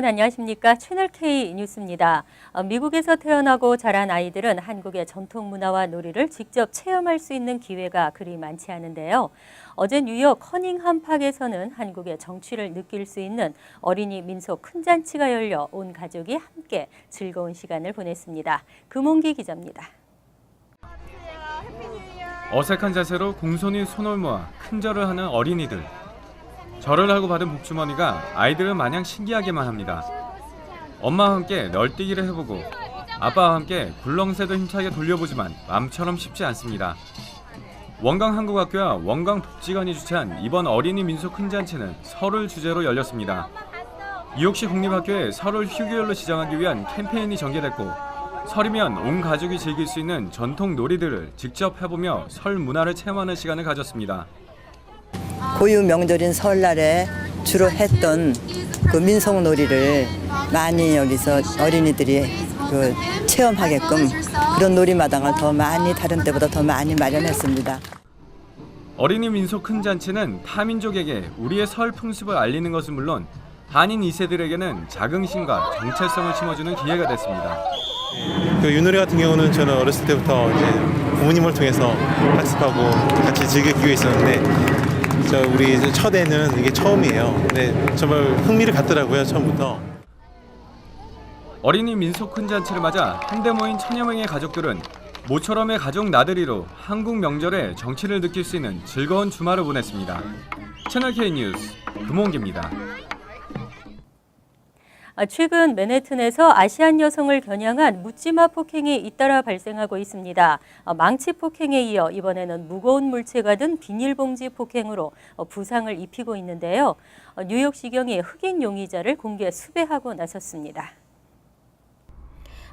여러분 안녕하십니까? 채널K 뉴스입니다. 미국에서 태어나고 자란 아이들은 한국의 전통 문화와 놀이를 직접 체험할 수 있는 기회가 그리 많지 않은데요. 어제 뉴욕 커닝함 팍에서는 한국의 정취를 느낄 수 있는 어린이 민속 큰 잔치가 열려 온 가족이 함께 즐거운 시간을 보냈습니다. 금홍기 기자입니다. 어색한 자세로 공손히 손을 모아 큰 절을 하는 어린이들. 절을 하고 받은 복주머니가 아이들을 마냥 신기하게만 합니다. 엄마와 함께 널뛰기를 해보고 아빠와 함께 굴렁쇠도 힘차게 돌려보지만 마음처럼 쉽지 않습니다. 원광한국학교와 원광복지관이 주최한 이번 어린이 민속 큰 잔치는 설을 주제로 열렸습니다. 뉴욕시 공립학교에 설을 휴교일로 지정하기 위한 캠페인이 전개됐고 설이면 온 가족이 즐길 수 있는 전통 놀이들을 직접 해보며 설 문화를 체험하는 시간을 가졌습니다. 고유 명절인 설날에 주로 했던 그 민속놀이를 많이 여기서 어린이들이 체험하게끔 그런 놀이마당을 더 많이 다른 때보다 더 많이 마련했습니다. 어린이 민속 큰 잔치는 타민족에게 우리의 설 풍습을 알리는 것은 물론 한인 2세들에게는 자긍심과 정체성을 심어주는 기회가 됐습니다. 윷놀이 같은 경우는 저는 어렸을 때부터 이제 부모님을 통해서 학습하고 같이 즐길 기회가 있었는데 우리 첫애는 이게 처음이에요. 근데 정말 흥미를 갖더라고요, 처음부터. 어린이 민속 큰 잔치를 맞아 한데 모인 천여 명의 가족들은 모처럼의 가족 나들이로 한국 명절의 정취를 느낄 수 있는 즐거운 주말을 보냈습니다. 채널K 뉴스 금홍기입니다. 최근 맨해튼에서 아시안 여성을 겨냥한 묻지마 폭행이 잇따라 발생하고 있습니다. 망치 폭행에 이어 이번에는 무거운 물체가 든 비닐봉지 폭행으로 부상을 입히고 있는데요. 뉴욕시경이 흑인 용의자를 공개 수배하고 나섰습니다.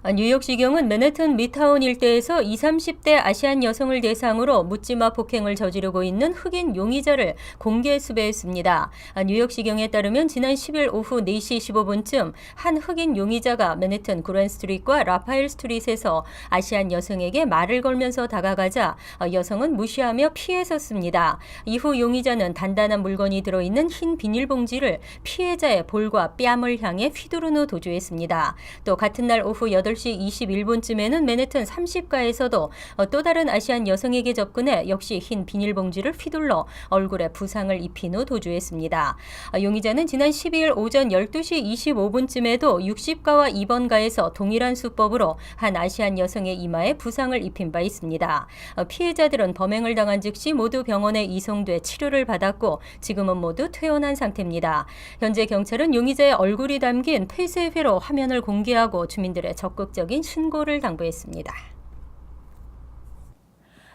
뉴욕시경은 맨해튼 미드타운 일대에서 20, 30대 아시안 여성을 대상으로 묻지마 폭행을 저지르고 있는 흑인 용의자를 공개 수배했습니다. 뉴욕시경에 따르면 지난 10일 오후 4시 15분쯤 한 흑인 용의자가 맨해튼 그랜 스트리트과 라파엘 스트리트에서 아시안 여성에게 말을 걸면서 다가가자 여성은 무시하며 피해섰습니다. 이후 용의자는 단단한 물건이 들어있는 흰 비닐봉지를 피해자의 볼과 뺨을 향해 휘두른 후 도주했습니다. 또 같은 날 오후 8시 21분쯤에는 맨해튼 30가에서도 또 다른 아시안 여성에게 접근해 역시 흰 비닐봉지를 휘둘러 얼굴에 부상을 입힌 후 도주했습니다. 용의자는 지난 12일 오전 12시 25분쯤에도 60가와 2번가에서 동일한 수법으로 한 아시안 여성의 이마에 부상을 입힌 바 있습니다. 피해자들은 범행을 당한 즉시 모두 병원에 이송돼 치료를 받았고 지금은 모두 퇴원한 상태입니다. 현재 경찰은 용의자의 얼굴이 담긴 폐쇄회로 화면을 공개하고 주민들의 적극적인 신고를 당부했습니다.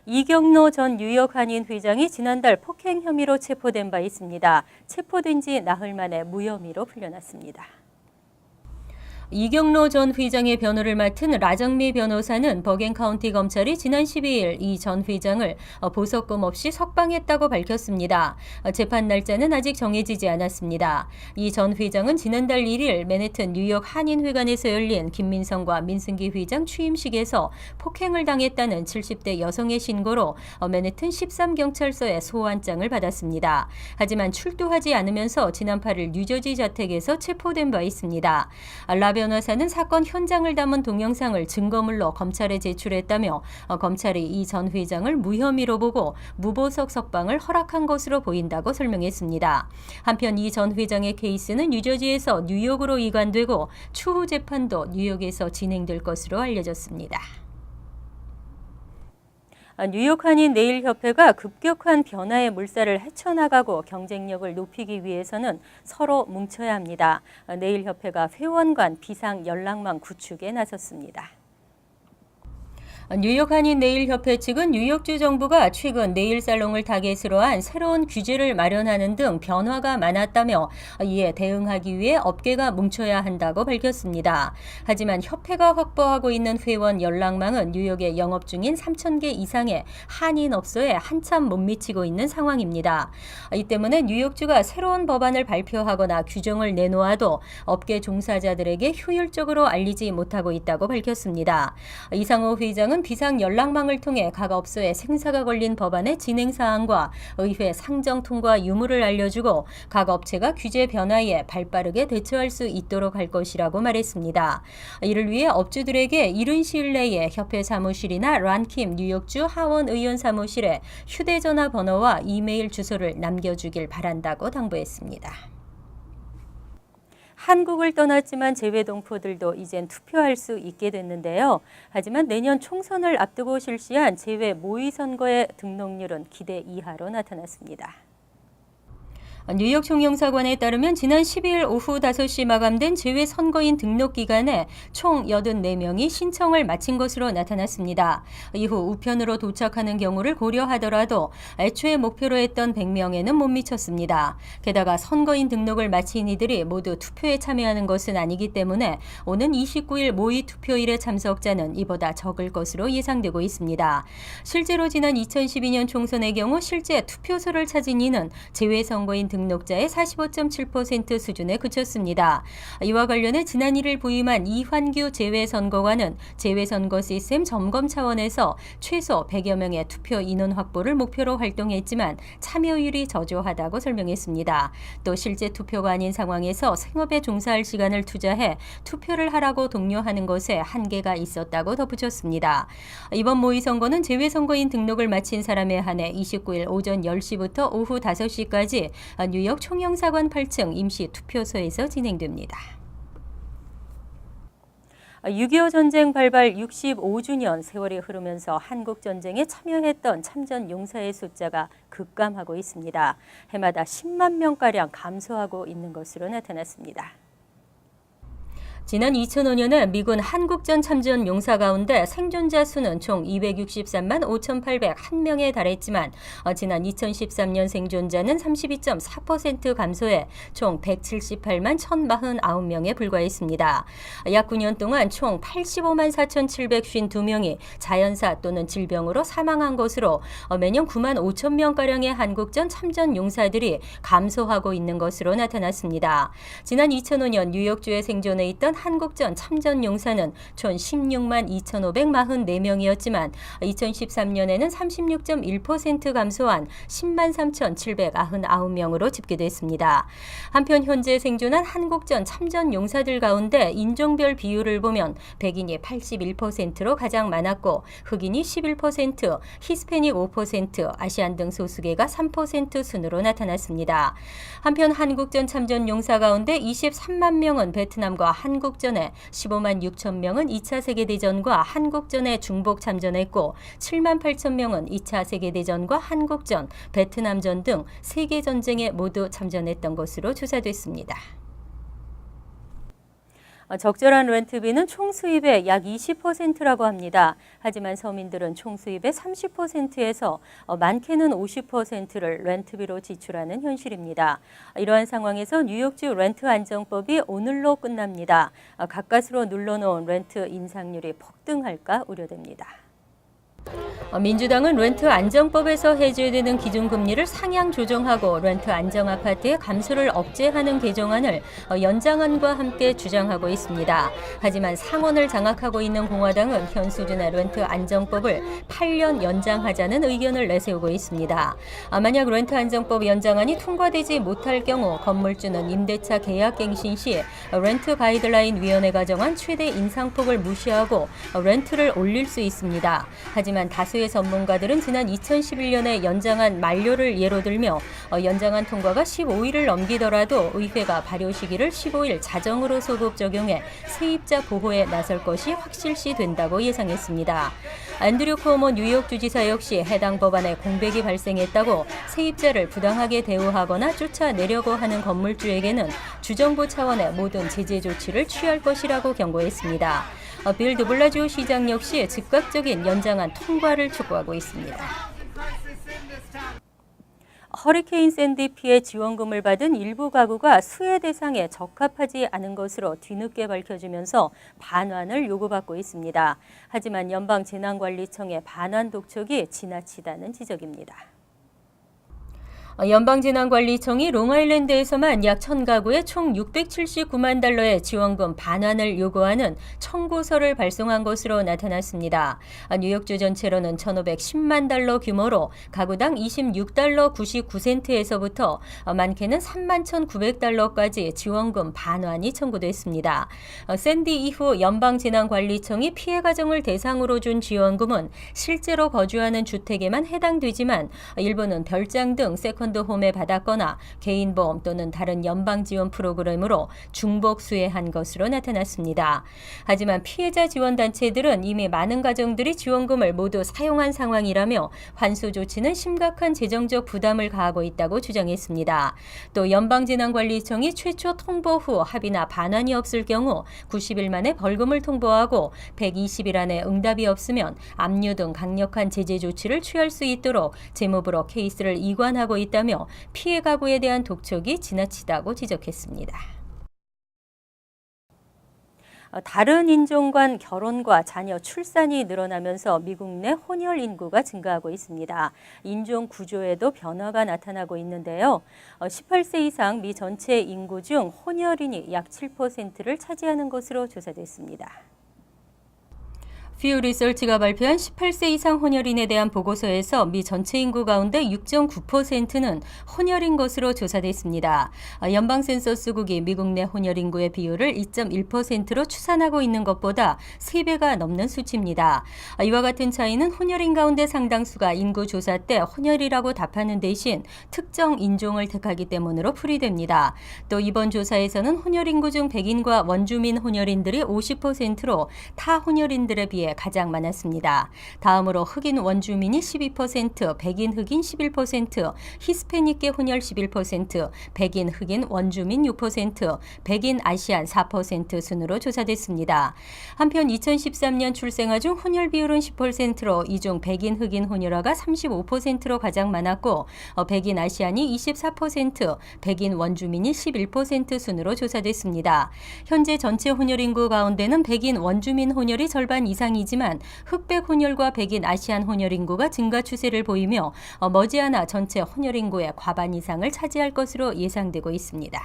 이경로 전 뉴욕 한인 회장이 지난달 폭행 혐의로 체포된 바 있습니다. 체포된 지 나흘 만에 무혐의로 풀려났습니다. 이경로 전 회장의 변호를 맡은 라정미 변호사는 버겐 카운티 검찰이 지난 12일 이 전 회장을 보석금 없이 석방했다고 밝혔습니다. 재판 날짜는 아직 정해지지 않았습니다. 이 전 회장은 지난달 1일 맨해튼 뉴욕 한인회관에서 열린 김민성과 민승기 회장 취임식에서 폭행을 당했다는 70대 여성의 신고로 맨해튼 13경찰서에 소환장을 받았습니다. 하지만 출두하지 않으면서 지난 8일 뉴저지 자택에서 체포된 바 있습니다. 라 변호사는 사건 현장을 담은 동영상을 증거물로 검찰에 제출했다며 검찰이 이 전 회장을 무혐의로 보고 무보석 석방을 허락한 것으로 보인다고 설명했습니다. 한편 이 전 회장의 케이스는 뉴저지에서 뉴욕으로 이관되고 추후 재판도 뉴욕에서 진행될 것으로 알려졌습니다. 뉴욕 한인 네일협회가 급격한 변화의 물살을 헤쳐나가고 경쟁력을 높이기 위해서는 서로 뭉쳐야 합니다. 네일협회가 회원 간 비상 연락망 구축에 나섰습니다. 뉴욕 한인 네일협회 측은 뉴욕주 정부가 최근 네일 살롱을 타겟으로 한 새로운 규제를 마련하는 등 변화가 많았다며 이에 대응하기 위해 업계가 뭉쳐야 한다고 밝혔습니다. 하지만 협회가 확보하고 있는 회원 연락망은 뉴욕에 영업 중인 3,000개 이상의 한인업소에 한참 못 미치고 있는 상황입니다. 이 때문에 뉴욕주가 새로운 법안을 발표하거나 규정을 내놓아도 업계 종사자들에게 효율적으로 알리지 못하고 있다고 밝혔습니다. 이상호 회장은 민주당은 비상 연락망을 통해 각 업소에 생사가 걸린 법안의 진행 사항과 의회 상정 통과 유무를 알려주고 각 업체가 규제 변화에 발빠르게 대처할 수 있도록 할 것이라고 말했습니다. 이를 위해 업주들에게 이른 시일 내에 협회 사무실이나 란킴 뉴욕주 하원 의원 사무실에 휴대전화 번호와 이메일 주소를 남겨주길 바란다고 당부했습니다. 한국을 떠났지만 재외 동포들도 이젠 투표할 수 있게 됐는데요. 하지만 내년 총선을 앞두고 실시한 재외 모의선거의 등록률은 기대 이하로 나타났습니다. 뉴욕 총영사관에 따르면 지난 12일 오후 5시 마감된 재외 선거인 등록 기간에 총 84명이 신청을 마친 것으로 나타났습니다. 이후 우편으로 도착하는 경우를 고려하더라도 애초에 목표로 했던 100명에는 못 미쳤습니다. 게다가 선거인 등록을 마친 이들이 모두 투표에 참여하는 것은 아니기 때문에 오는 29일 모의 투표일의 참석자는 이보다 적을 것으로 예상되고 있습니다. 실제로 지난 2012년 총선의 경우 실제 투표소를 찾은 이는 재외 선거인 등록자의 45.7% 수준에 그쳤습니다. 이와 관련해 지난 1일 부임한 이환규 재외선거관은 재외선거 시스템 점검 차원에서 최소 100여 명의 투표 인원 확보를 목표로 활동했지만 참여율이 저조하다고 설명했습니다. 또 실제 투표가 아닌 상황에서 생업에 종사할 시간을 투자해 투표를 하라고 독려하는 것에 한계가 있었다고 덧붙였습니다. 이번 모의선거는 재외선거인 등록을 마친 사람에 한해 29일 오전 10시부터 오후 5시까지 뉴욕 총영사관 8층 임시 투표소에서 진행됩니다. 6.25 전쟁 발발 65주년 세월이 흐르면서 한국전쟁에 참여했던 참전 용사의 숫자가 급감하고 있습니다. 해마다 10만 명가량 감소하고 있는 것으로 나타났습니다. 지난 2005년에 미군 한국전 참전 용사 가운데 생존자 수는 총 263만 5,801명에 달했지만 지난 2013년 생존자는 32.4% 감소해 총 178만 1,049명에 불과했습니다. 약 9년 동안 총 85만 4,752명이 자연사 또는 질병으로 사망한 것으로 매년 9만 5천 명가량의 한국전 참전 용사들이 감소하고 있는 것으로 나타났습니다. 지난 2005년 뉴욕주에 생존해 있던 한국전 참전 용사는 총 16만 2,544명이었지만 2013년에는 36.1% 감소한 10만 3,799명으로 집계됐습니다. 한편 현재 생존한 한국전 참전 용사들 가운데 인종별 비율을 보면 백인이 81%로 가장 많았고 흑인이 11%, 히스패닉 5%, 아시안 등 소수계가 3% 순으로 나타났습니다. 한편 한국전 참전 용사 가운데 23만 명은 베트남과 한국전에 15만 6천 명은 2차 세계대전과 한국전에 중복 참전했고 7만 8천 명은 2차 세계대전과 한국전, 베트남전 등 세계전쟁에 모두 참전했던 것으로 조사됐습니다. 적절한 렌트비는 총 수입의 약 20%라고 합니다. 하지만 서민들은 총 수입의 30%에서 많게는 50%를 렌트비로 지출하는 현실입니다. 이러한 상황에서 뉴욕주 렌트 안정법이 오늘로 끝납니다. 가까스로 눌러놓은 렌트 인상률이 폭등할까 우려됩니다. 민주당은 렌트 안정법에서 해제되는 기준금리를 상향 조정하고 렌트 안정 아파트의 감소를 억제하는 개정안을 연장안과 함께 주장하고 있습니다. 하지만 상원을 장악하고 있는 공화당은 현 수준의 렌트 안정법을 8년 연장하자는 의견을 내세우고 있습니다. 만약 렌트 안정법 연장안이 통과되지 못할 경우 건물주는 임대차 계약 갱신 시 렌트 가이드라인 위원회가 정한 최대 인상폭을 무시하고 렌트를 올릴 수 있습니다. 하지만 다수의 전문가들은 지난 2011년에 연장안 만료를 예로 들며 연장안 통과가 15일을 넘기더라도 의회가 발효 시기를 15일 자정으로 소급 적용해 세입자 보호에 나설 것이 확실시 된다고 예상했습니다. 앤드류 쿠오모 뉴욕 주지사 역시 해당 법안에 공백이 발생했다고 세입자를 부당하게 대우하거나 쫓아내려고 하는 건물주에게는 주정부 차원의 모든 제재 조치를 취할 것이라고 경고했습니다. 빌 드블라지오 시장 역시 즉각적인 연장안 통과를 촉구하고 있습니다. 허리케인 샌디 피해 지원금을 받은 일부 가구가 수혜 대상에 적합하지 않은 것으로 뒤늦게 밝혀지면서 반환을 요구받고 있습니다. 하지만 연방재난관리청의 반환 독촉이 지나치다는 지적입니다. 연방재난관리청이 롱아일랜드에서만 약 1000가구에 총 679만 달러의 지원금 반환을 요구하는 청구서를 발송한 것으로 나타났습니다. 뉴욕주 전체로는 1510만 달러 규모로 가구당 26달러 99센트에서부터 많게는 31,900달러까지 지원금 반환이 청구됐습니다. 샌디 이후 연방재난관리청이 피해 가정을 대상으로 준 지원금은 실제로 거주하는 주택에만 해당되지만 일부는 별장 등 세컨드 홈에 받았거나 개인보험 또는 다른 연방지원 프로그램으로 중복 수혜한 것으로 나타났습니다. 하지만 피해자 지원단체들은 이미 많은 가정들이 지원금을 모두 사용한 상황이라며 환수 조치는 심각한 재정적 부담을 가하고 있다고 주장했습니다. 또 연방재난관리청이 최초 통보 후 합의나 반환이 없을 경우 90일 만에 벌금을 통보하고 120일 안에 응답이 없으면 압류 등 강력한 제재 조치를 취할 수 있도록 재무부로 케이스를 이관하고 있다며 피해 가구에 대한 독촉이 지나치다고 지적했습니다. 다른 인종 간 결혼과 자녀 출산이 늘어나면서 미국 내 혼혈 인구가 증가하고 있습니다. 인종 구조에도 변화가 나타나고 있는데요. 18세 이상 미 전체 인구 중 혼혈인이 약 7%를 차지하는 것으로 조사됐습니다. 퓨 리서치가 발표한 18세 이상 혼혈인에 대한 보고서에서 미 전체 인구 가운데 6.9%는 혼혈인 것으로 조사됐습니다. 연방센서스국이 미국 내 혼혈 인구의 비율을 2.1%로 추산하고 있는 것보다 3배가 넘는 수치입니다. 이와 같은 차이는 혼혈인 가운데 상당수가 인구 조사 때 혼혈이라고 답하는 대신 특정 인종을 택하기 때문으로 풀이됩니다. 또 이번 조사에서는 혼혈 인구 중 백인과 원주민 혼혈인들이 50%로 타 혼혈인들에 비해 가장 많았습니다. 다음으로 흑인 원주민이 12%, 백인 흑인 11%, 히스패닉계 혼혈 11%, 백인 흑인 원주민 6%, 백인 아시안 4% 순으로 조사됐습니다. 한편 2013년 출생아 중 혼혈 비율은 10%로 이 중 백인 흑인 혼혈아가 35%로 가장 많았고 백인 아시안이 24%, 백인 원주민이 11% 순으로 조사됐습니다. 현재 전체 혼혈 인구 가운데는 백인 원주민 혼혈이 절반 이상이지만 흑백 혼혈과 백인 아시안 혼혈 인구가 증가 추세를 보이며 머지않아 전체 혼혈 인구의 과반 이상을 차지할 것으로 예상되고 있습니다.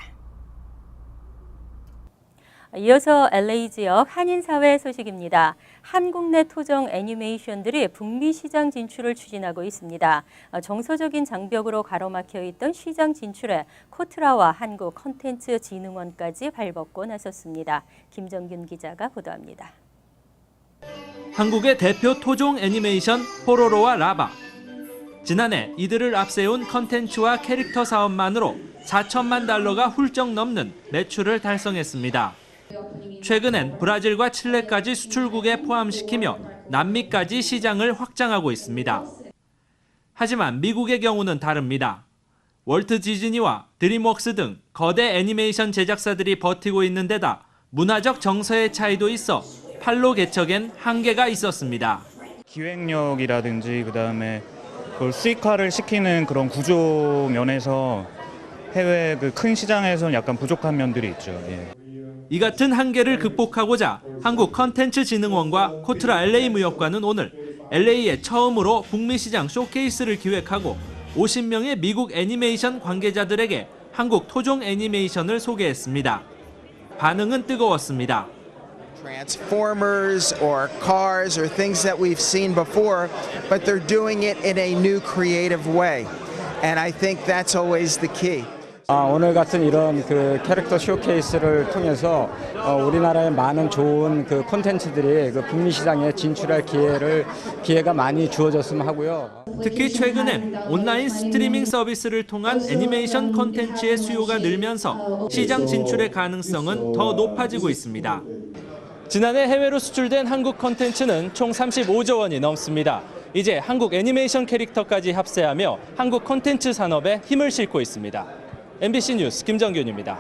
이어서 LA 지역 한인사회 소식입니다. 한국 내 토종 애니메이션들이 북미 시장 진출을 추진하고 있습니다. 정서적인 장벽으로 가로막혀 있던 시장 진출에 코트라와 한국 콘텐츠 진흥원까지 발벗고 나섰습니다. 김정균 기자가 보도합니다. 한국의 대표 토종 애니메이션 포로로와 라바. 지난해 이들을 앞세운 컨텐츠와 캐릭터 사업만으로 4천만 달러가 훌쩍 넘는 매출을 달성했습니다. 최근엔 브라질과 칠레까지 수출국에 포함시키며 남미까지 시장을 확장하고 있습니다. 하지만 미국의 경우는 다릅니다. 월트 디즈니와 드림웍스 등 거대 애니메이션 제작사들이 버티고 있는 데다 문화적 정서의 차이도 있어 판로 개척엔 한계가 있었습니다. 기획력이라든지 그다음에 그걸 수익화를 시키는 그런 구조 면에서 해외 그 큰 시장에서는 약간 부족한 면들이 있죠. 예. 이 같은 한계를 극복하고자 한국 컨텐츠진흥원과 코트라 LA 무역관은 오늘 LA에 처음으로 북미 시장 쇼케이스를 기획하고 50명의 미국 애니메이션 관계자들에게 한국 토종 애니메이션을 소개했습니다. 반응은 뜨거웠습니다. Transformers or cars or things that we've seen before, but they're doing it in a new creative way. And I think that's always the key. 오늘 같은 이런 그 캐릭터 쇼케이스를 통해서 우리나라의 많은 좋은 그 콘텐츠들이 그 북미 시장에 진출할 기회가 많이 주어졌으면 하고요. 특히 최근엔 온라인 스트리밍 서비스를 통한 애니메이션 콘텐츠의 수요가 늘면서 시장 진출의 가능성은 더 높아지고 있습니다. 지난해 해외로 수출된 한국 콘텐츠는 총 35조 원이 넘습니다. 이제 한국 애니메이션 캐릭터까지 합세하며 한국 콘텐츠 산업에 힘을 싣고 있습니다. MBC 뉴스 김정균입니다.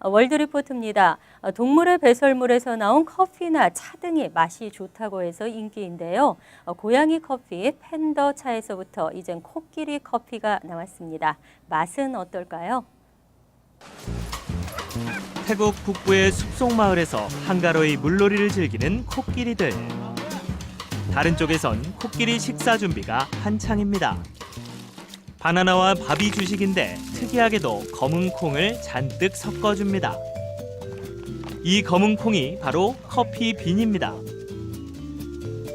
월드리포트입니다. 동물의 배설물에서 나온 커피나 차 등이 맛이 좋다고 해서 인기인데요. 고양이 커피 팬더 차에서부터 이젠 코끼리 커피가 나왔습니다. 맛은 어떨까요? 태국 북부의 숲속 마을에서 한가로이 물놀이를 즐기는 코끼리들. 다른 쪽에선 코끼리 식사 준비가 한창입니다. 바나나와 밥이 주식인데 특이하게도 검은 콩을 잔뜩 섞어줍니다. 이 검은 콩이 바로 커피 빈입니다.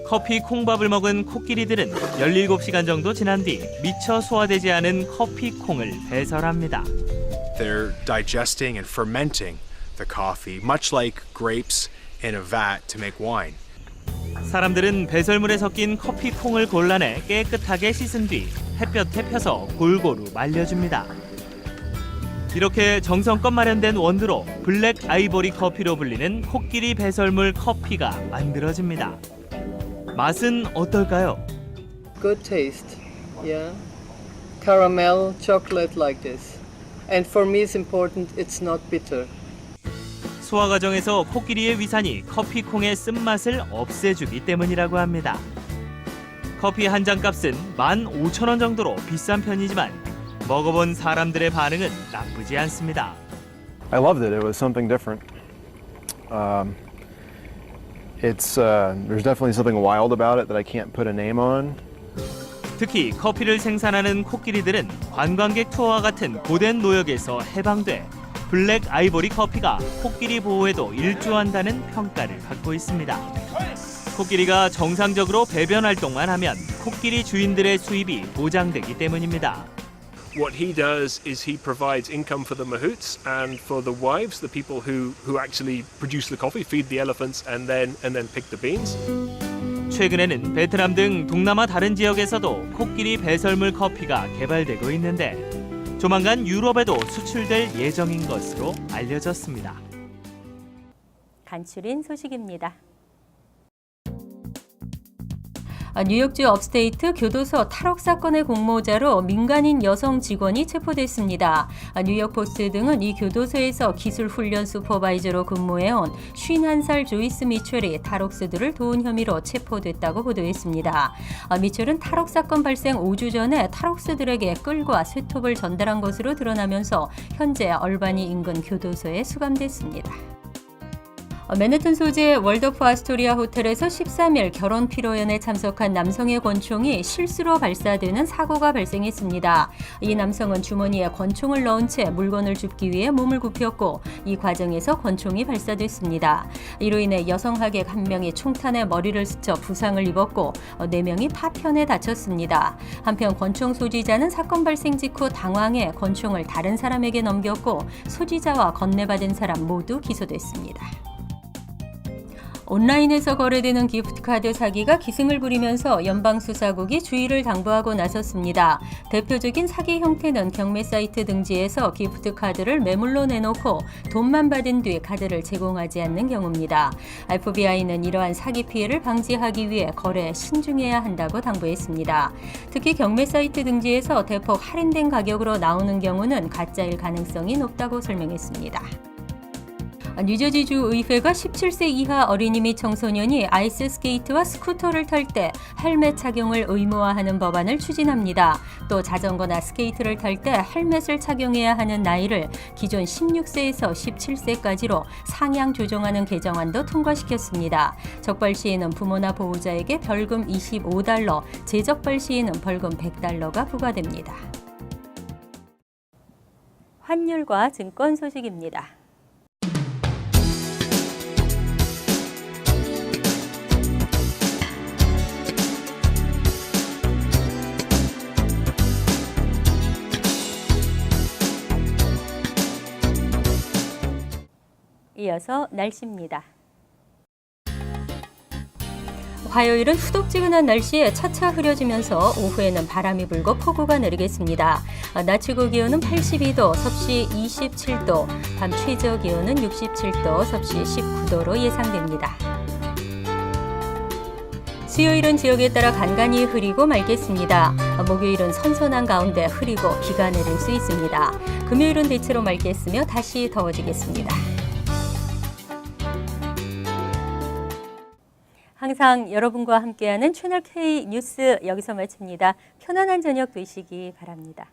커피 콩밥을 먹은 코끼리들은 17시간 정도 지난 뒤 미처 소화되지 않은 커피 콩을 배설합니다. They're digesting and fermenting the coffee, much like grapes in a vat to make wine. 사람들은 배설물에 섞인 커피 콩을 골라내 깨끗하게 씻은 뒤 햇볕에 펴서 골고루 말려줍니다. 이렇게 정성껏 마련된 원두로 블랙 아이보리 커피로 불리는 코끼리 배설물 커피가 만들어집니다. 맛은 어떨까요? Good taste, yeah. Caramel, chocolate like this. And for me it's important it's not bitter. 소화 과정에서 코끼리의 위산이 커피 콩의 쓴맛을 없애주기 때문이라고 합니다. 커피 한 잔 값은 15,000원 정도로 비싼 편이지만 먹어본 사람들의 반응은 나쁘지 않습니다. I loved it. It was something different. There's definitely something wild about it that I can't put a name on. 특히 커피를 생산하는 코끼리들은 관광객 투어와 같은 고된 노역에서 해방돼 블랙 아이보리 커피가 코끼리 보호에도 일조한다는 평가를 받고 있습니다. 코끼리가 정상적으로 배변 활동만 하면 코끼리 주인들의 수입이 보장되기 때문입니다. What he does is he provides income for the mahouts and for the wives, the people who actually produce the coffee, feed the elephants and then pick the beans. 최근에는 베트남 등 동남아 다른 지역에서도 코끼리 배설물 커피가 개발되고 있는데 조만간 유럽에도 수출될 예정인 것으로 알려졌습니다. 간추린 소식입니다. 뉴욕주 업스테이트 교도소 탈옥 사건의 공모자로 민간인 여성 직원이 체포됐습니다. 뉴욕 포스트 등은 이 교도소에서 기술 훈련 슈퍼바이저로 근무해온 51살 조이스 미첼이 탈옥수들을 도운 혐의로 체포됐다고 보도했습니다. 미첼은 탈옥 사건 발생 5주 전에 탈옥수들에게 끌과 쇠톱을 전달한 것으로 드러나면서 현재 얼바니 인근 교도소에 수감됐습니다. 맨해튼 소재 월드오프 아스토리아 호텔에서 13일 결혼披露宴에 참석한 남성의 권총이 실수로 발사되는 사고가 발생했습니다. 이 남성은 주머니에 권총을 넣은 채 물건을 줍기 위해 몸을 굽혔고 이 과정에서 권총이 발사됐습니다. 이로 인해 여성 하객 1명이 총탄에 머리를 스쳐 부상을 입었고 4명이 파편에 다쳤습니다. 한편 권총 소지자는 사건 발생 직후 당황해 권총을 다른 사람에게 넘겼고 소지자와 건네받은 사람 모두 기소됐습니다. 온라인에서 거래되는 기프트카드 사기가 기승을 부리면서 연방수사국이 주의를 당부하고 나섰습니다. 대표적인 사기 형태는 경매 사이트 등지에서 기프트카드를 매물로 내놓고 돈만 받은 뒤 카드를 제공하지 않는 경우입니다. FBI는 이러한 사기 피해를 방지하기 위해 거래에 신중해야 한다고 당부했습니다. 특히 경매 사이트 등지에서 대폭 할인된 가격으로 나오는 경우는 가짜일 가능성이 높다고 설명했습니다. 뉴저지주 의회가 17세 이하 어린이 및 청소년이 아이스 스케이트와 스쿠터를 탈 때 헬멧 착용을 의무화하는 법안을 추진합니다. 또 자전거나 스케이트를 탈 때 헬멧을 착용해야 하는 나이를 기존 16세에서 17세까지로 상향 조정하는 개정안도 통과시켰습니다. 적발 시에는 부모나 보호자에게 벌금 $25, 재적발 시에는 벌금 $100가 부과됩니다. 환율과 증권 소식입니다. 이어서 날씨입니다. 화요일은 후덥지근한 날씨에 차차 흐려지면서 오후에는 바람이 불고 폭우가 내리겠습니다. 낮 최고 기온은 82도, 섭씨 27도, 밤 최저 기온은 67도, 섭씨 19도로 예상됩니다. 수요일은 지역에 따라 간간히 흐리고 맑겠습니다. 목요일은 선선한 가운데 흐리고 비가 내릴 수 있습니다. 금요일은 대체로 맑겠으며 다시 더워지겠습니다. 항상 여러분과 함께하는 채널 K 뉴스 여기서 마칩니다. 편안한 저녁 되시기 바랍니다.